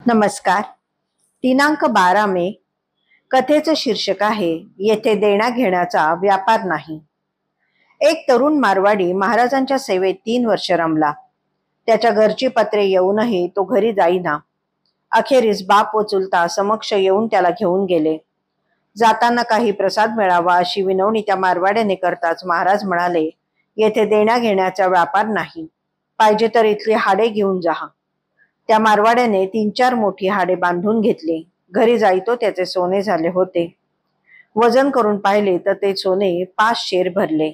नमस्कार. दिनांक 12 मे. कथेचं शीर्षक आहे येथे देण्या घेण्याचा व्यापार नाही. एक तरुण मारवाडी महाराजांच्या सेवेत 3 वर्ष रमला. त्याच्या घरची पत्रे येऊनही तो घरी जाईना. अखेरीस बाप व चुलता समक्ष येऊन त्याला घेऊन गेले. जाताना काही प्रसाद मिळावा अशी विनवणी त्या मारवाड्याने करताच महाराज म्हणाले, येथे देण्या घेण्याचा व्यापार नाही, पाहिजे तर इथली हाडे घेऊन जा. त्या मारवाड्याने 3-4 मोठी हाडे बांधून घेतली. घरी जाईतो त्याचे सोने झाले होते. वजन करून पाहिले तर ते सोने 5 शेर भरले.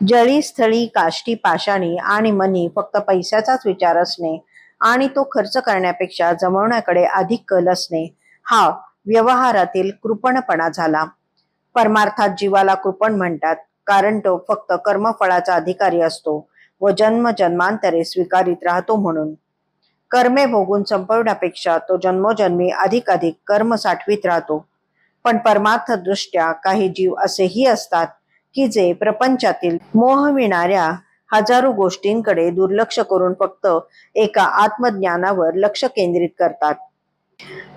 जळी स्थळी काष्टी पाषाणी आणि मनी फक्त पैशाचाच विचार असणे आणि तो खर्च करण्यापेक्षा जमवण्याकडे अधिक कल असणे हा व्यवहारातील कृपणपणा झाला. परमार्थात जीवाला कृपण म्हणतात, कारण तो फक्त कर्मफळाचा अधिकारी असतो व जन्मजन्मांतरे स्वीकारित राहतो. म्हणून कर्मे भोगून संपवण्यापेक्षा तो जन्मोजन्मी अधिक कर्म साठवीत राहतो. पण परमार्थ दृष्ट्या काही जीव असेही असतात की जे प्रपंचातील मोहविणाऱ्या हजारो गोष्टींकडे दुर्लक्ष करून फक्त एका आत्मज्ञानावर लक्ष केंद्रित करतात.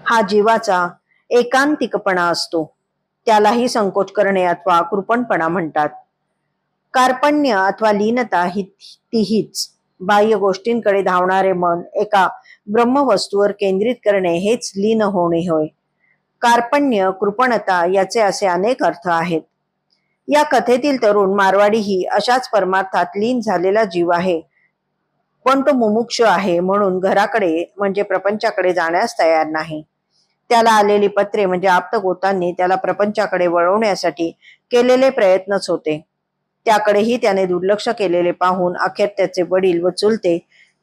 हा जीवाचा एकांतिकपणा असतो. त्यालाही संकोच करणे अथवा कृपणपणा म्हणतात. कार्पण्य अथवा लीनता तीच बाह्य गोष्टींकडे धावणारे मन एका ब्रह्मवस्तूवर केंद्रित करणे हेच लीन होणे होय. कार्पण्य, कृपणता याचे असे अनेक अर्थ आहेत. या कथेतील तरुण मारवाडी ही अशाच परमार्थात लीन झालेला जीव आहे. पण तो मुमुक्षु आहे म्हणून घराकडे म्हणजे प्रपंचाकडे जाण्यास तयार नाही. त्याला आलेली पत्रे म्हणजे आप्तगोतांनी त्याला प्रपंचाकडे वळवण्यासाठी केलेले प्रयत्नच होते. त्याकडेही त्याने दुर्लक्ष केलेले पाहून अखेर त्याचे वडील व चुलते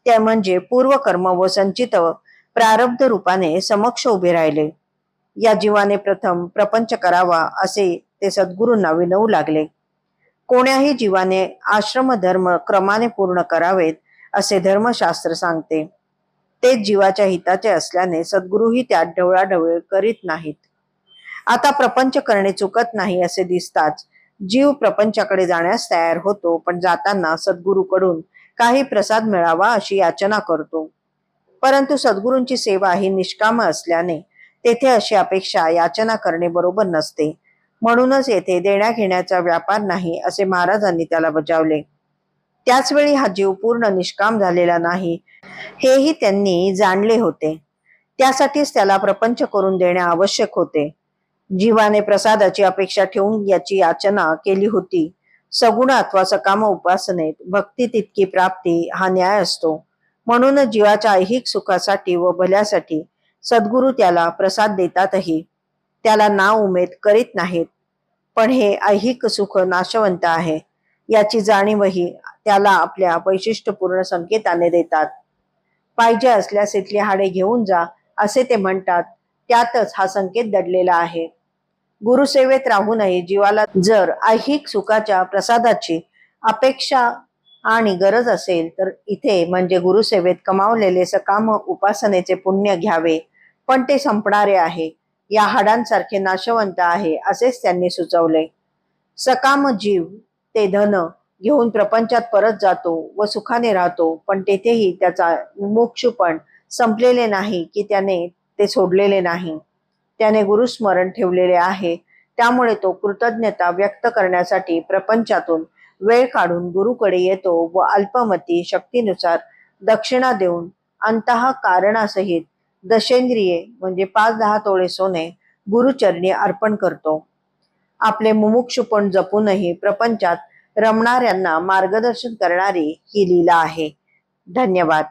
त्या म्हणजे पूर्वकर्म व संचित प्रारब्ध रूपाने समक्ष उभे राहिले. या जीवाने प्रथम प्रपंच करावा असे ते सद्गुरूंना विनवू लागले. कोण्याही जीवाने आश्रम धर्म क्रमाने पूर्ण करावेत असे धर्मशास्त्र सांगते. तेच जीवाच्या हिताचे असल्याने सद्गुरूही त्यात ढवळाढवळ करीत नाहीत. आता प्रपंच करणे चुकत नाही असे दिसताच जीव प्रपंचाकडे जाण्यास तयार होतो, पण जाताना सद्गुरूकडून काही प्रसाद मिळावा अशी याचना करतो. परंतु सद्गुरूंची सेवा ही निष्काम असल्याने तेथे अशी अपेक्षा याचना करणे बरोबर नसते. म्हणूनच येथे देण्या घेण्याचा व्यापार नाही असे महाराजांनी त्याला बजावले. त्याचवेळी हा जीव पूर्ण निष्काम झालेला नाही हेही त्यांनी जाणले होते. त्यासाठीच त्याला प्रपंच करून देणे आवश्यक होते. जीवाने प्रसादाची अपेक्षा ठेवून याची याचना केली होती. सगुण अथवा सकाम उपासनेत भक्ती तितकी प्राप्ती हा न्याय असतो. म्हणूनच जीवाच्या ऐहिक सुखासाठी व भल्यासाठी सद्गुरू त्याला प्रसाद देतातही त्याला नाव उमेद करीत नाहीत. पण हे ऐहिक सुख नाशवंत आहे याची जाणीवही त्याला आपल्या वैशिष्ट्यपूर्ण संकेताने देतात. पाहिजे असल्यास इथली हाडे घेऊन जा असे ते म्हणतात. त्यातच हा संकेत दडलेला आहे. गुरुसेवेत राहूनही जीवाला जर ऐहिक सुखाच्या प्रसादाची अपेक्षा आणि गरज असेल तर इथे म्हणजे गुरुसेवेत कमावलेले सकाम उपासनेचे पुण्य घ्यावे. पण ते संपणारे आहे, या हाडांसारखे नाशवंत आहे असेच त्यांनी सुचवले. सकाम जीव ते धन घेऊन प्रपंचात परत जातो व सुखाने राहतो, पण तेथेही त्याचा मुमुक्षुपण संपलेले नाही की त्याने ते सोडलेले नाही. त्याने गुरुस्मरण ठेवलेले आहे. त्यामुळे तो कृतज्ञता व्यक्त करण्यासाठी प्रपंचातून वेळ काढून गुरुकडे येतो व अल्पमती शक्तीनुसार दक्षिणा देऊन अंतः कारणासहित दशेंद्रिये म्हणजे 5-10 तोळे सोने गुरुचरणी अर्पण करतो. आपले मुमुक्षुपण जपूनही प्रपंचात रमणाऱ्यांना मार्गदर्शन करणारी ही लीला आहे. धन्यवाद.